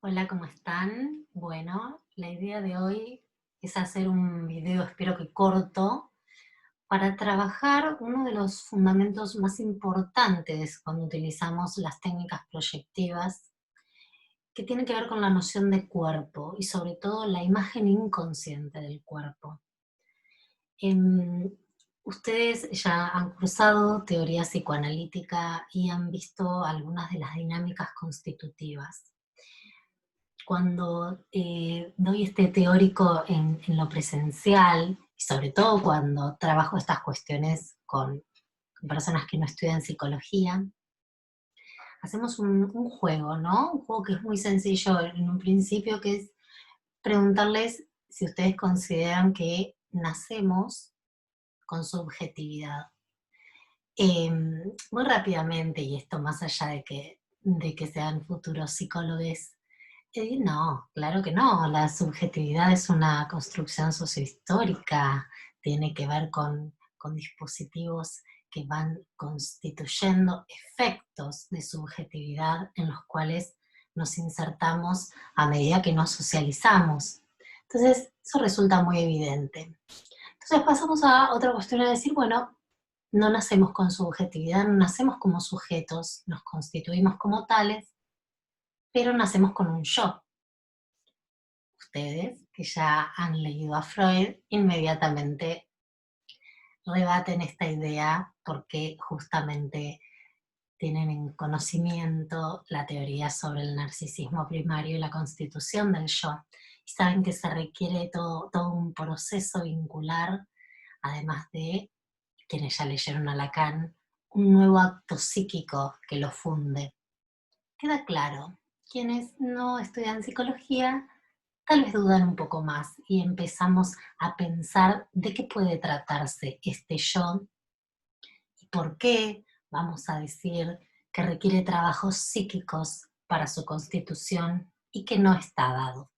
Hola, ¿cómo están? Bueno, la idea de hoy es hacer un video, espero que corto, para trabajar uno de los fundamentos más importantes cuando utilizamos las técnicas proyectivas, que tiene que ver con la noción de cuerpo y sobre todo la imagen inconsciente del cuerpo. Em, Ustedes ya han cursado teoría psicoanalítica y han visto algunas de las dinámicas constitutivas. Cuando doy este teórico en lo presencial, y sobre todo cuando trabajo estas cuestiones con personas que no estudian psicología, hacemos un juego, ¿no? Un juego que es muy sencillo en un principio, que es preguntarles si ustedes consideran que nacemos con subjetividad. Muy rápidamente, y esto más allá de que sean futuros psicólogos. No, claro que no. La subjetividad es una construcción sociohistórica, tiene que ver con dispositivos que van constituyendo efectos de subjetividad en los cuales nos insertamos a medida que nos socializamos. Entonces, eso resulta muy evidente. Entonces pasamos a otra cuestión, a decir, bueno, no nacemos con subjetividad, no nacemos como sujetos, nos constituimos como tales, pero nacemos con un yo. Ustedes, que ya han leído a Freud, inmediatamente rebaten esta idea porque justamente tienen en conocimiento la teoría sobre el narcisismo primario y la constitución del yo. Y saben que se requiere todo un proceso vincular, además de quienes ya leyeron a Lacan, un nuevo acto psíquico que lo funde. Queda claro, quienes no estudian psicología tal vez dudan un poco más y empezamos a pensar de qué puede tratarse este yo y por qué vamos a decir que requiere trabajos psíquicos para su constitución y que no está dado.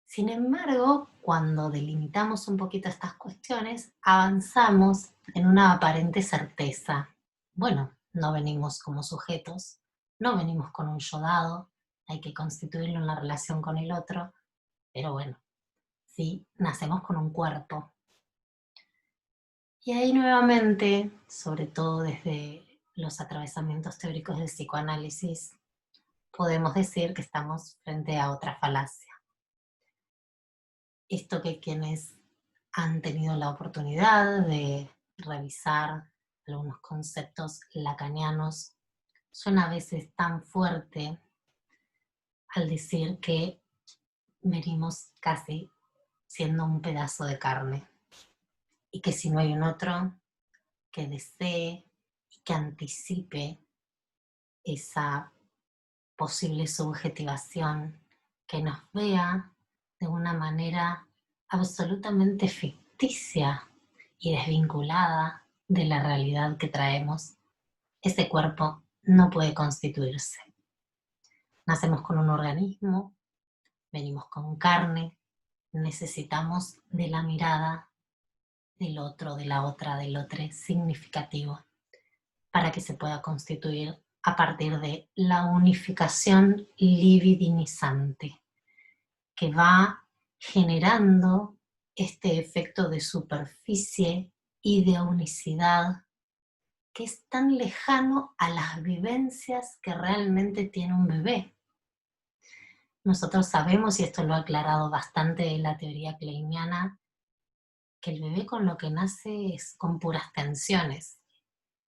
Sin embargo, cuando delimitamos un poquito estas cuestiones, avanzamos en una aparente certeza. Bueno, no venimos como sujetos, no venimos con un yo dado, hay que constituirlo en la relación con el otro, pero bueno, sí, nacemos con un cuerpo. Y ahí nuevamente, sobre todo desde los atravesamientos teóricos del psicoanálisis, podemos decir que estamos frente a otra falacia. Esto que quienes han tenido la oportunidad de revisar algunos conceptos lacanianos suena a veces tan fuerte al decir que venimos casi siendo un pedazo de carne y que si no hay un otro que desee y que anticipe esa posible subjetivación, que nos vea de una manera absolutamente ficticia y desvinculada de la realidad que traemos, ese cuerpo no puede constituirse. Nacemos con un organismo, venimos con carne, necesitamos de la mirada del otro, de la otra, del otro significativo para que se pueda constituir a partir de la unificación libidinizante, que va generando este efecto de superficie y de unicidad que es tan lejano a las vivencias que realmente tiene un bebé. Nosotros sabemos, y esto lo ha aclarado bastante la teoría kleiniana, que el bebé con lo que nace es con puras tensiones.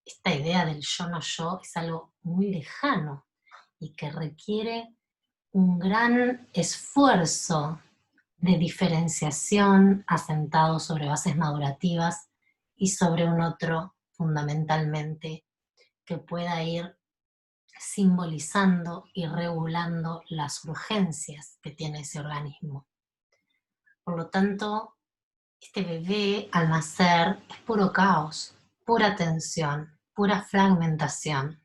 Esta idea del yo no yo es algo muy lejano y que requiere un gran esfuerzo de diferenciación asentado sobre bases madurativas y sobre un otro fundamentalmente que pueda ir simbolizando y regulando las urgencias que tiene ese organismo. Por lo tanto, este bebé al nacer es puro caos, pura tensión, pura fragmentación.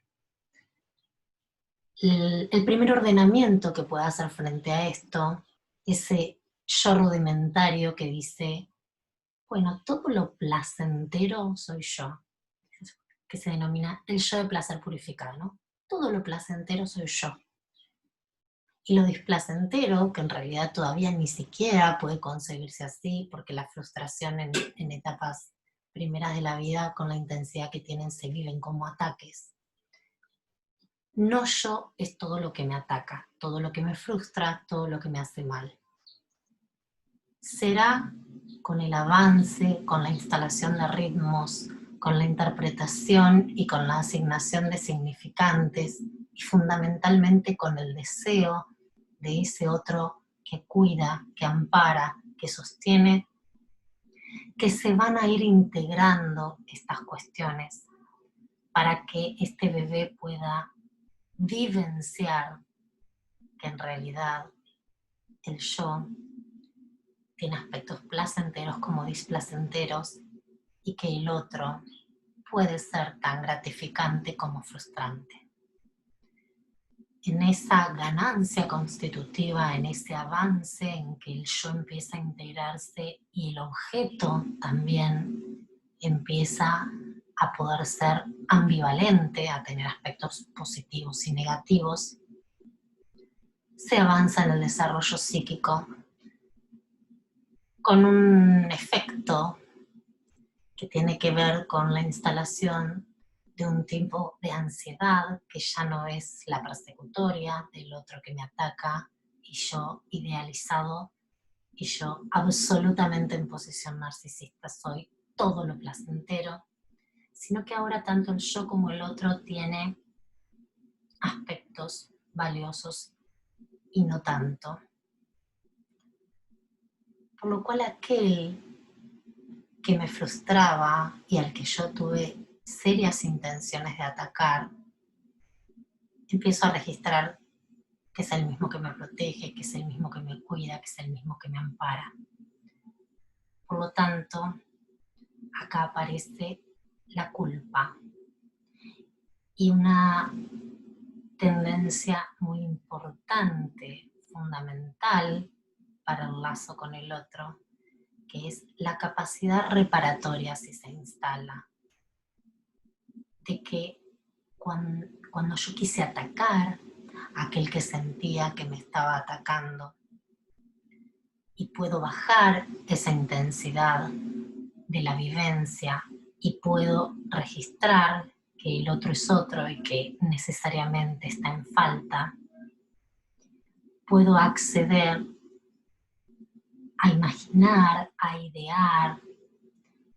El primer ordenamiento que pueda hacer frente a esto, ese yo rudimentario que dice, bueno, todo lo placentero soy yo, que se denomina el yo de placer purificado, ¿no? Todo lo placentero soy yo. Y lo displacentero, que en realidad todavía ni siquiera puede concebirse así, porque la frustración en etapas primeras de la vida, con la intensidad que tienen, se viven como ataques. No yo es todo lo que me ataca, todo lo que me frustra, todo lo que me hace mal. Será con el avance, con la instalación de ritmos, con la interpretación y con la asignación de significantes, y fundamentalmente con el deseo de ese otro que cuida, que ampara, que sostiene, que se van a ir integrando estas cuestiones para que este bebé pueda vivenciar que en realidad el yo tiene aspectos placenteros como displacenteros y que el otro puede ser tan gratificante como frustrante. En esa ganancia constitutiva, en ese avance en que el yo empieza a integrarse y el objeto también empieza a poder ser ambivalente, a tener aspectos positivos y negativos, se avanza en el desarrollo psíquico con un efecto que tiene que ver con la instalación de un tipo de ansiedad que ya no es la persecutoria del otro que me ataca y yo idealizado y yo absolutamente en posición narcisista soy todo lo placentero, sino que ahora tanto el yo como el otro tiene aspectos valiosos y no tanto. Por lo cual aquel que me frustraba y al que yo tuve serias intenciones de atacar, empiezo a registrar que es el mismo que me protege, que es el mismo que me cuida, que es el mismo que me ampara. Por lo tanto, acá aparece la culpa y una tendencia muy importante, fundamental para el lazo con el otro, que es la capacidad reparatoria si se instala. De que cuando yo quise atacar a aquel que sentía que me estaba atacando y puedo bajar esa intensidad de la vivencia y puedo registrar que el otro es otro y que necesariamente está en falta, puedo acceder a imaginar, a idear,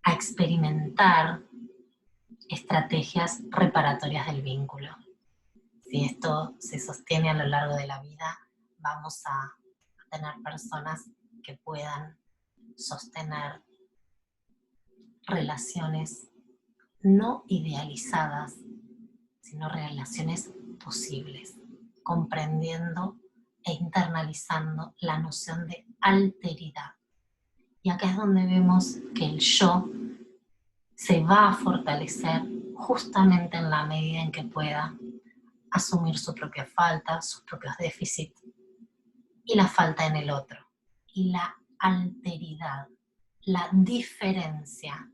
a experimentar estrategias reparatorias del vínculo. Si esto se sostiene a lo largo de la vida, vamos a tener personas que puedan sostener relaciones no idealizadas, sino relaciones posibles, comprendiendo e internalizando la noción de alteridad. Y acá es donde vemos que el yo se va a fortalecer justamente en la medida en que pueda asumir su propia falta, sus propios déficits y la falta en el otro. Y la alteridad, la diferencia,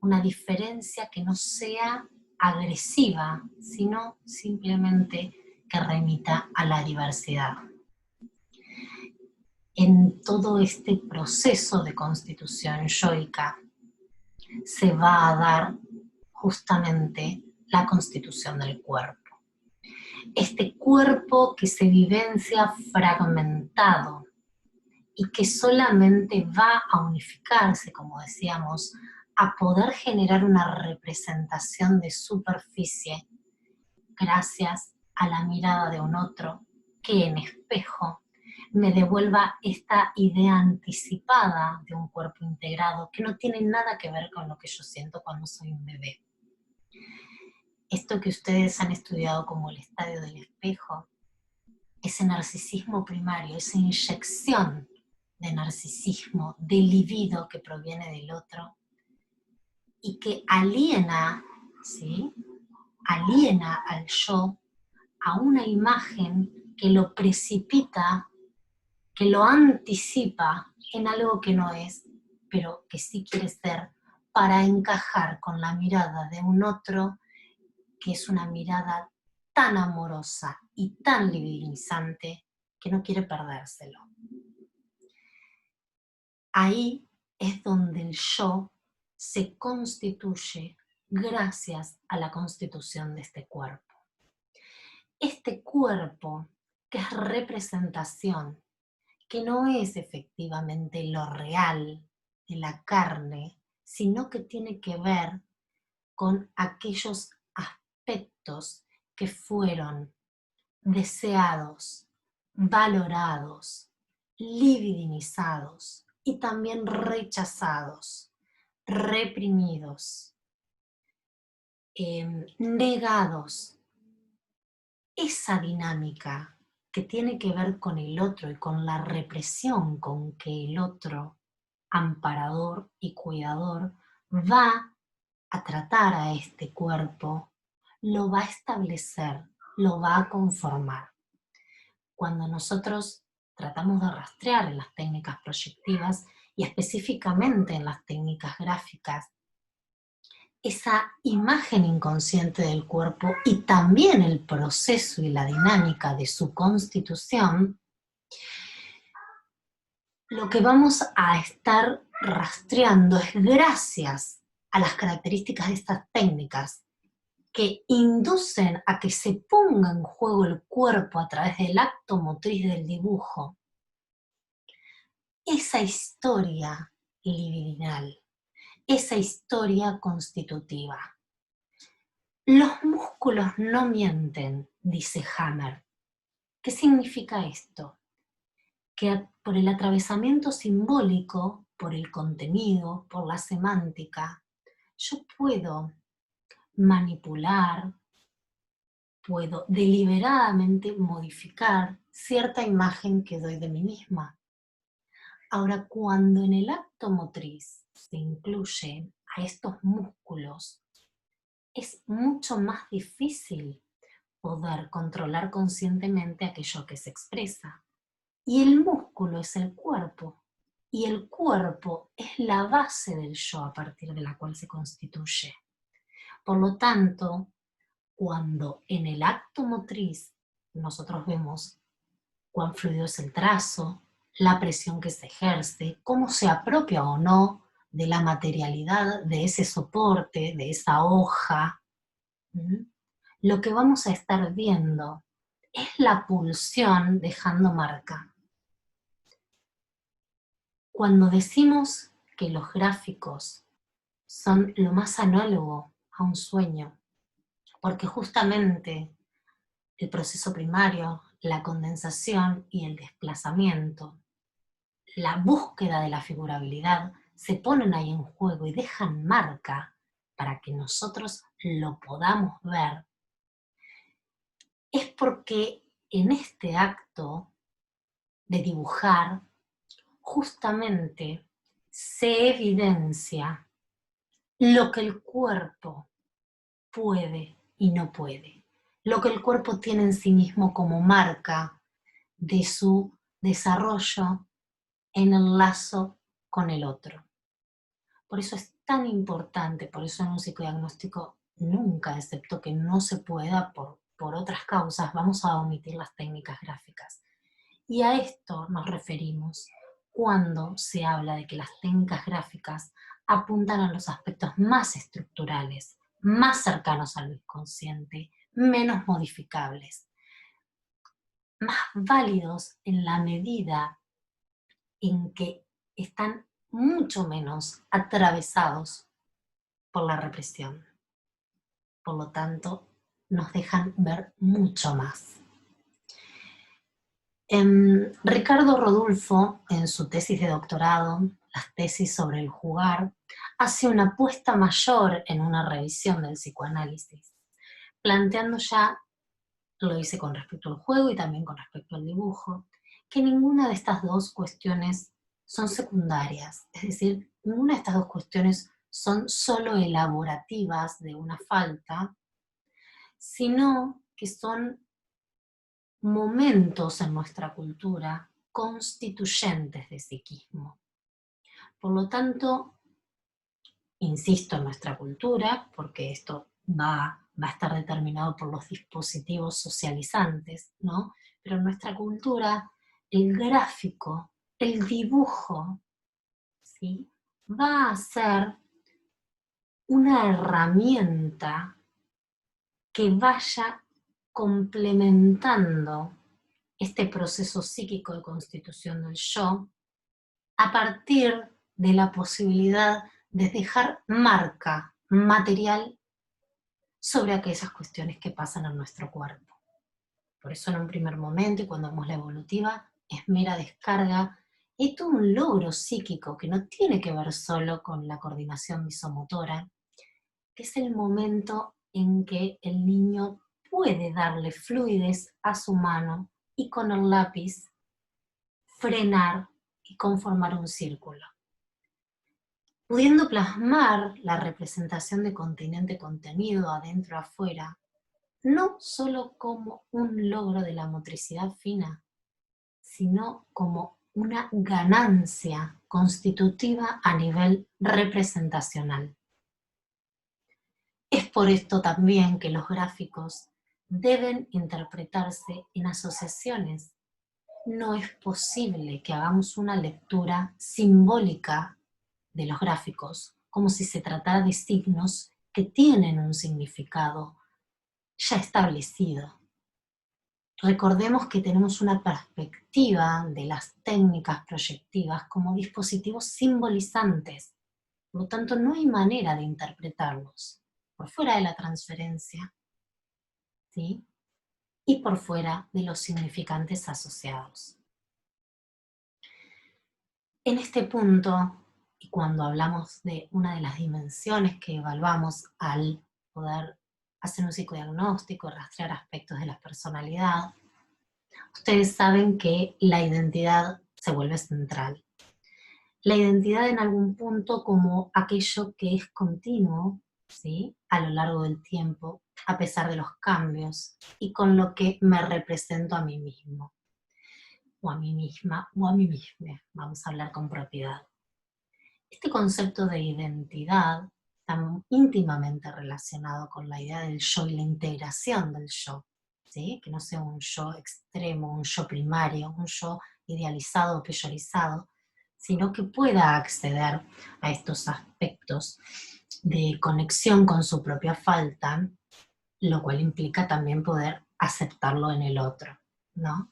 una diferencia que no sea agresiva, sino simplemente que remita a la diversidad. En todo este proceso de constitución yoica se va a dar justamente la constitución del cuerpo. Este cuerpo que se vivencia fragmentado y que solamente va a unificarse, como decíamos, a poder generar una representación de superficie gracias a la mirada de un otro que en espejo me devuelva esta idea anticipada de un cuerpo integrado que no tiene nada que ver con lo que yo siento cuando soy un bebé. Esto que ustedes han estudiado como el estadio del espejo, ese narcisismo primario, esa inyección de narcisismo, de libido que proviene del otro y que aliena, ¿sí? Aliena al yo a una imagen que lo precipita, que lo anticipa en algo que no es, pero que sí quiere ser para encajar con la mirada de un otro que es una mirada tan amorosa y tan divinizante que no quiere perdérselo. Ahí es donde el yo se constituye gracias a la constitución de este cuerpo. Este cuerpo, que es representación, que no es efectivamente lo real de la carne, sino que tiene que ver con aquellos aspectos que fueron deseados, valorados, libidinizados y también rechazados, reprimidos, negados. Esa dinámica que tiene que ver con el otro y con la represión con que el otro, amparador y cuidador, va a tratar a este cuerpo, lo va a establecer, lo va a conformar. Cuando nosotros tratamos de rastrear en las técnicas proyectivas y específicamente en las técnicas gráficas, esa imagen inconsciente del cuerpo y también el proceso y la dinámica de su constitución, lo que vamos a estar rastreando es gracias a las características de estas técnicas que inducen a que se ponga en juego el cuerpo a través del acto motriz del dibujo, esa historia libidinal, esa historia constitutiva. Los músculos no mienten, dice Hammer. ¿Qué significa esto? Que por el atravesamiento simbólico, por el contenido, por la semántica, yo puedo manipular, puedo deliberadamente modificar cierta imagen que doy de mí misma. Ahora, cuando en el acto motriz se incluye a estos músculos, es mucho más difícil poder controlar conscientemente aquello que se expresa. Y el músculo es el cuerpo, y el cuerpo es la base del yo a partir de la cual se constituye. Por lo tanto, cuando en el acto motriz nosotros vemos cuán fluido es el trazo, la presión que se ejerce, cómo se apropia o no de la materialidad de ese soporte, de esa hoja, lo que vamos a estar viendo es la pulsión dejando marca. Cuando decimos que los gráficos son lo más análogo a un sueño, porque justamente el proceso primario, la condensación y el desplazamiento, la búsqueda de la figurabilidad, se ponen ahí en juego y dejan marca para que nosotros lo podamos ver, es porque en este acto de dibujar, justamente se evidencia lo que el cuerpo puede y no puede, lo que el cuerpo tiene en sí mismo como marca de su desarrollo en el lazo con el otro. Por eso es tan importante, por eso en un psicodiagnóstico nunca, excepto que no se pueda por otras causas, vamos a omitir las técnicas gráficas. Y a esto nos referimos cuando se habla de que las técnicas gráficas apuntan a los aspectos más estructurales, más cercanos al inconsciente, menos modificables, más válidos en la medida en que están mucho menos atravesados por la represión. Por lo tanto, nos dejan ver mucho más. Ricardo Rodulfo, en su tesis de doctorado, las tesis sobre el jugar, hace una apuesta mayor en una revisión del psicoanálisis, planteando ya, lo hice con respecto al juego y también con respecto al dibujo, que ninguna de estas dos cuestiones son secundarias, es decir, ninguna de estas dos cuestiones son solo elaborativas de una falta, sino que son momentos en nuestra cultura constituyentes de psiquismo. Por lo tanto, insisto en nuestra cultura, porque esto va a estar determinado por los dispositivos socializantes, ¿no? Pero en nuestra cultura el gráfico, el dibujo, ¿sí? Va a ser una herramienta que vaya complementando este proceso psíquico de constitución del yo a partir de la posibilidad de dejar marca material sobre aquellas cuestiones que pasan en nuestro cuerpo. Por eso en un primer momento, y cuando vemos la evolutiva, es mera descarga, es todo un logro psíquico que no tiene que ver solo con la coordinación visomotora, que es el momento en que el niño puede darle fluidez a su mano y con el lápiz frenar y conformar un círculo. Pudiendo plasmar la representación de continente-contenido adentro-afuera, no solo como un logro de la motricidad fina, sino como una ganancia constitutiva a nivel representacional. Es por esto también que los gráficos deben interpretarse en asociaciones. No es posible que hagamos una lectura simbólica de los gráficos, como si se tratara de signos que tienen un significado ya establecido. Recordemos que tenemos una perspectiva de las técnicas proyectivas como dispositivos simbolizantes, por lo tanto no hay manera de interpretarlos por fuera de la transferencia, ¿sí? Y por fuera de los significantes asociados. En este punto, y cuando hablamos de una de las dimensiones que evaluamos al poder hacer un psicodiagnóstico, rastrear aspectos de la personalidad, ustedes saben que la identidad se vuelve central. La identidad en algún punto como aquello que es continuo, ¿sí? A lo largo del tiempo, a pesar de los cambios, y con lo que me represento a mí mismo, o a mí misma, o a mí misma, vamos a hablar con propiedad. Este concepto de identidad está íntimamente relacionado con la idea del yo y la integración del yo, ¿sí? Que no sea un yo extremo, un yo primario, un yo idealizado o peyorizado, sino que pueda acceder a estos aspectos de conexión con su propia falta, lo cual implica también poder aceptarlo en el otro, ¿no?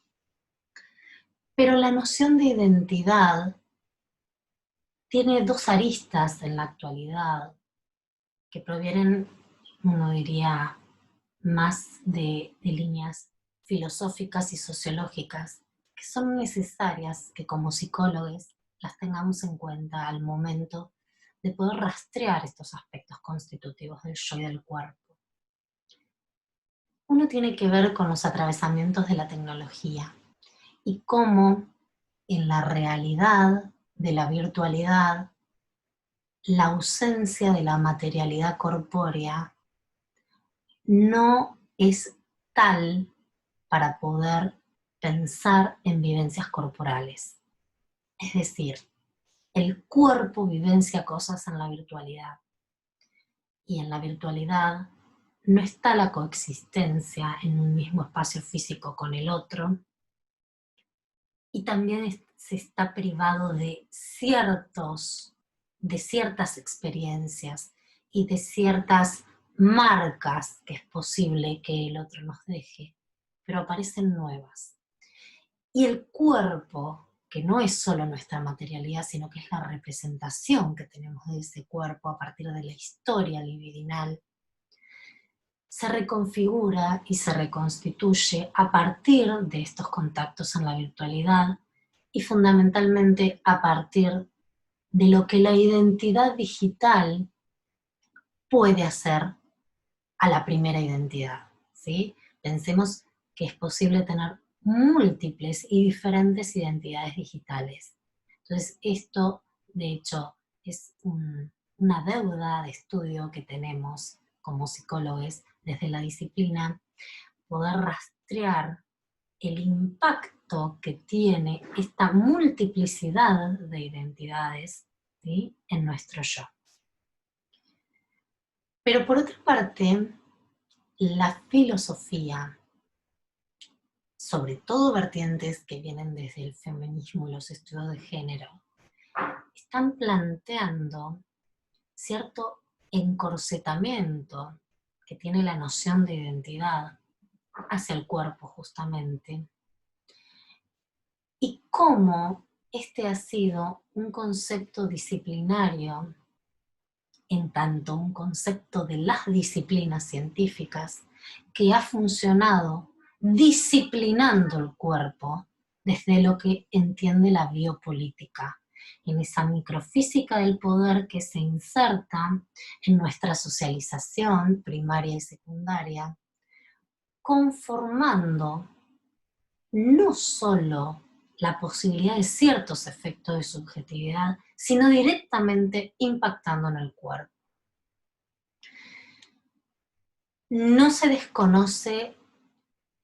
Pero la noción de identidad tiene dos aristas en la actualidad que provienen, uno diría, más de líneas filosóficas y sociológicas, que son necesarias que como psicólogos las tengamos en cuenta al momento de poder rastrear estos aspectos constitutivos del yo y del cuerpo. Uno tiene que ver con los atravesamientos de la tecnología y cómo en la realidad de la virtualidad la ausencia de la materialidad corpórea no es tal para poder pensar en vivencias corporales. Es decir, el cuerpo vivencia cosas en la virtualidad. Y en la virtualidad no está la coexistencia en un mismo espacio físico con el otro. Y también se está privado de ciertas experiencias y de ciertas marcas que es posible que el otro nos deje, pero aparecen nuevas. Y el cuerpo, que no es solo nuestra materialidad, sino que es la representación que tenemos de ese cuerpo a partir de la historia libidinal, se reconfigura y se reconstituye a partir de estos contactos en la virtualidad y fundamentalmente a partir de lo que la identidad digital puede hacer a la primera identidad, ¿sí? Pensemos que es posible tener múltiples y diferentes identidades digitales. Entonces esto, de hecho, es una deuda de estudio que tenemos como psicólogos desde la disciplina, poder rastrear el impacto que tiene esta multiplicidad de identidades, ¿sí? En nuestro yo. Pero por otra parte, la filosofía sobre todo vertientes que vienen desde el feminismo y los estudios de género, están planteando cierto encorsetamiento que tiene la noción de identidad hacia el cuerpo justamente, y cómo este ha sido un concepto disciplinario, en tanto un concepto de las disciplinas científicas, que ha funcionado disciplinando el cuerpo desde lo que entiende la biopolítica, en esa microfísica del poder que se inserta en nuestra socialización primaria y secundaria, conformando no solo la posibilidad de ciertos efectos de subjetividad, sino directamente impactando en el cuerpo. No se desconoce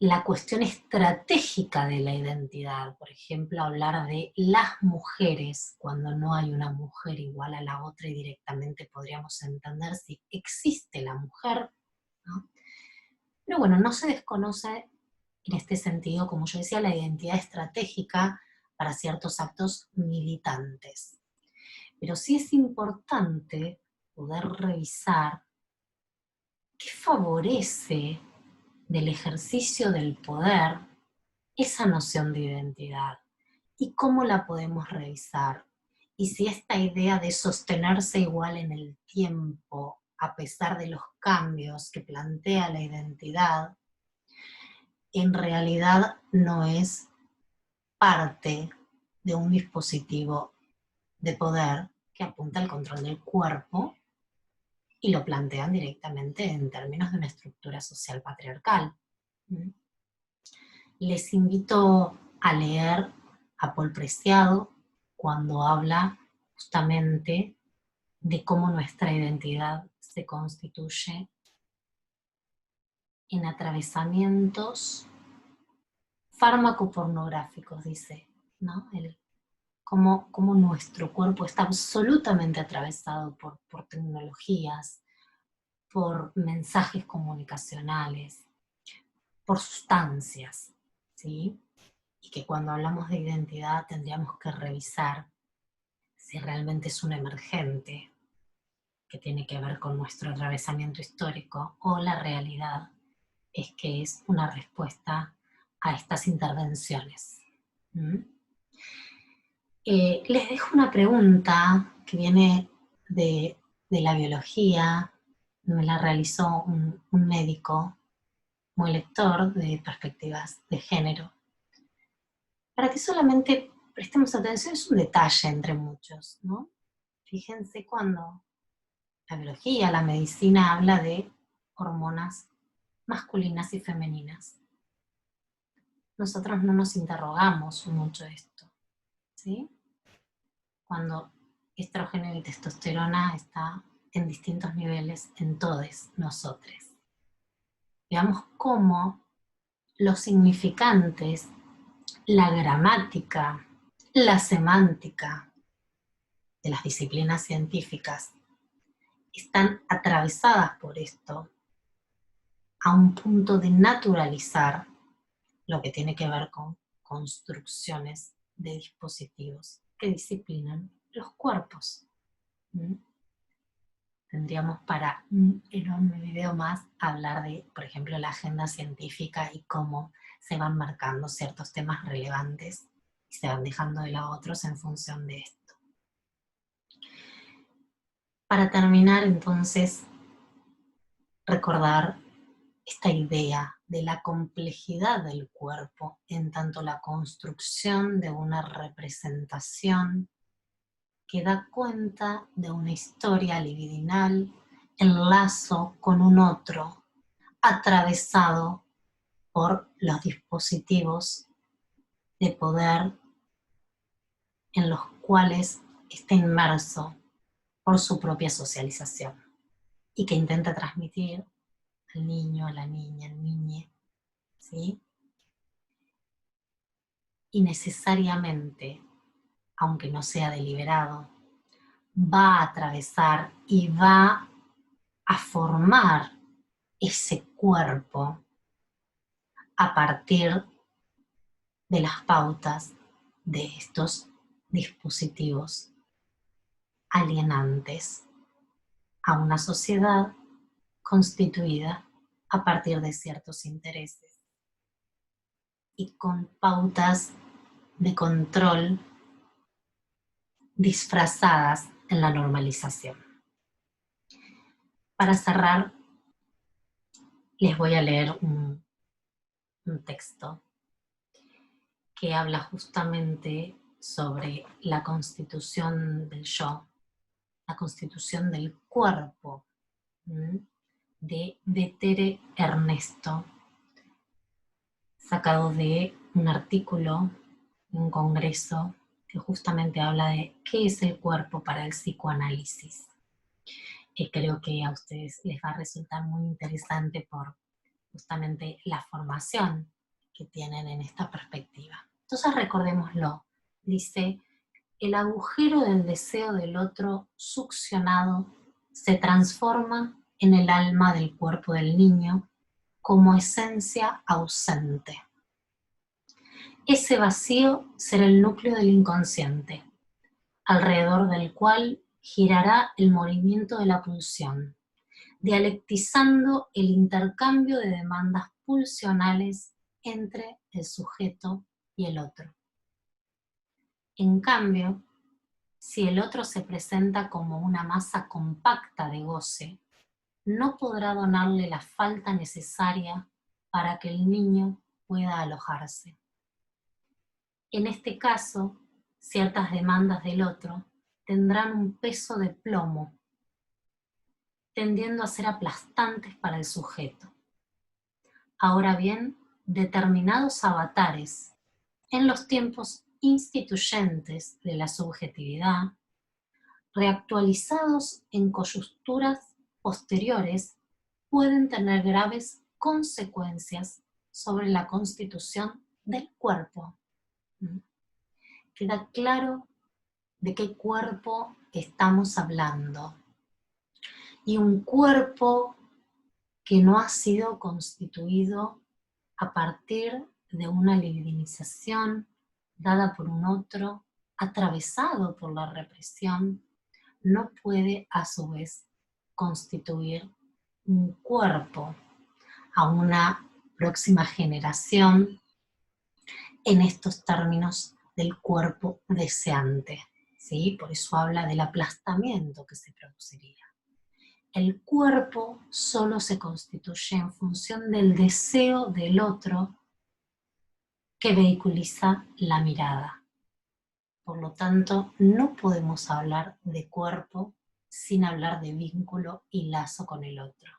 la cuestión estratégica de la identidad, por ejemplo, hablar de las mujeres cuando no hay una mujer igual a la otra y directamente podríamos entender si existe la mujer, ¿no? Pero bueno, no se desconoce en este sentido, como yo decía, la identidad estratégica para ciertos actos militantes. Pero sí es importante poder revisar qué favorece del ejercicio del poder esa noción de identidad y cómo la podemos revisar. Y si esta idea de sostenerse igual en el tiempo, a pesar de los cambios que plantea la identidad, en realidad no es parte de un dispositivo de poder que apunta al control del cuerpo y lo plantean directamente en términos de una estructura social patriarcal. Les invito a leer a Paul Preciado cuando habla justamente de cómo nuestra identidad se constituye en atravesamientos fármaco-pornográficos, dice, ¿no? Cómo nuestro cuerpo está absolutamente atravesado por tecnologías, por mensajes comunicacionales, por sustancias, ¿sí? Y que cuando hablamos de identidad tendríamos que revisar si realmente es un emergente que tiene que ver con nuestro atravesamiento histórico o la realidad es que es una respuesta a estas intervenciones. Les dejo una pregunta que viene de la biología, me la realizó un médico muy lector de perspectivas de género, para que solamente prestemos atención, es un detalle entre muchos, ¿no? Fíjense cuando la biología, la medicina habla de hormonas masculinas y femeninas. Nosotros no nos interrogamos mucho esto, ¿sí? Cuando estrógeno y testosterona está en distintos niveles en todos nosotros. Veamos cómo los significantes, la gramática, la semántica de las disciplinas científicas están atravesadas por esto a un punto de naturalizar lo que tiene que ver con construcciones de dispositivos que disciplinan los cuerpos. Tendríamos para un enorme video más hablar de, por ejemplo, la agenda científica y cómo se van marcando ciertos temas relevantes y se van dejando de lado otros en función de esto. Para terminar, entonces, recordar esta idea de la complejidad del cuerpo en tanto la construcción de una representación que da cuenta de una historia libidinal en lazo con un otro, atravesado por los dispositivos de poder en los cuales está inmerso por su propia socialización y que intenta transmitir al niño, a la niña, al niñe, ¿sí? Y necesariamente, aunque no sea deliberado, va a atravesar y va a formar ese cuerpo a partir de las pautas de estos dispositivos alienantes a una sociedad constituida a partir de ciertos intereses y con pautas de control disfrazadas en la normalización. Para cerrar, les voy a leer un texto que habla justamente sobre la constitución del yo, la constitución del cuerpo, de Vetere Ernesto, sacado de un artículo de un congreso que justamente habla de qué es el cuerpo para el psicoanálisis. Creo que a ustedes les va a resultar muy interesante por justamente la formación que tienen en esta perspectiva. Entonces recordémoslo, dice, el agujero del deseo del otro succionado se transforma en el alma del cuerpo del niño como esencia ausente. Ese vacío será el núcleo del inconsciente, alrededor del cual girará el movimiento de la pulsión, dialectizando el intercambio de demandas pulsionales entre el sujeto y el otro. En cambio, si el otro se presenta como una masa compacta de goce, no podrá donarle la falta necesaria para que el niño pueda alojarse. En este caso, ciertas demandas del otro tendrán un peso de plomo, tendiendo a ser aplastantes para el sujeto. Ahora bien, determinados avatares, en los tiempos instituyentes de la subjetividad, reactualizados en coyunturas posteriores, pueden tener graves consecuencias sobre la constitución del cuerpo. ¿Queda claro de qué cuerpo estamos hablando? Y un cuerpo que no ha sido constituido a partir de una libidinización dada por un otro, atravesado por la represión, no puede a su vez constituir un cuerpo a una próxima generación en estos términos del cuerpo deseante, ¿sí? Por eso habla del aplastamiento que se produciría. El cuerpo solo se constituye en función del deseo del otro que vehiculiza la mirada. Por lo tanto, no podemos hablar de cuerpo sin hablar de vínculo y lazo con el otro.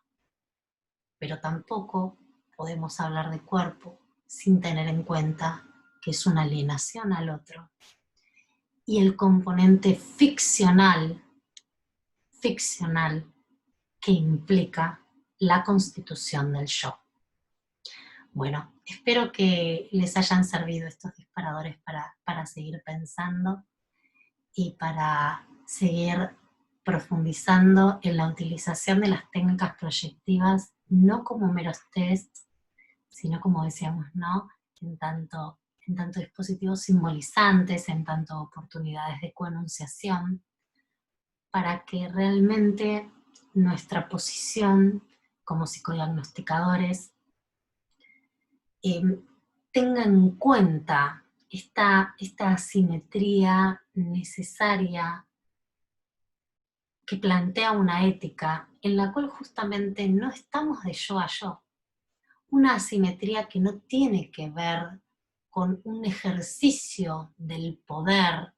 Pero tampoco podemos hablar de cuerpo sin tener en cuenta que es una alienación al otro. Y el componente ficcional que implica la constitución del yo. Bueno, espero que les hayan servido estos disparadores para seguir pensando y para seguir profundizando en la utilización de las técnicas proyectivas, no como meros tests, sino como decíamos, ¿no? En tanto dispositivos simbolizantes, en tanto oportunidades de coenunciación, para que realmente nuestra posición como psicodiagnosticadores tenga en cuenta esta asimetría necesaria que plantea una ética en la cual justamente no estamos de yo a yo. Una asimetría que no tiene que ver con un ejercicio del poder,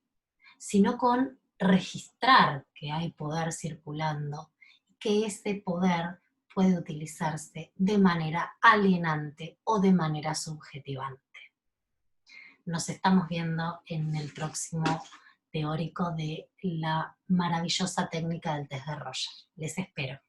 sino con registrar que hay poder circulando y que ese poder puede utilizarse de manera alienante o de manera subjetivante. Nos estamos viendo en el próximo teórico de la maravillosa técnica del test de Rogers. Les espero.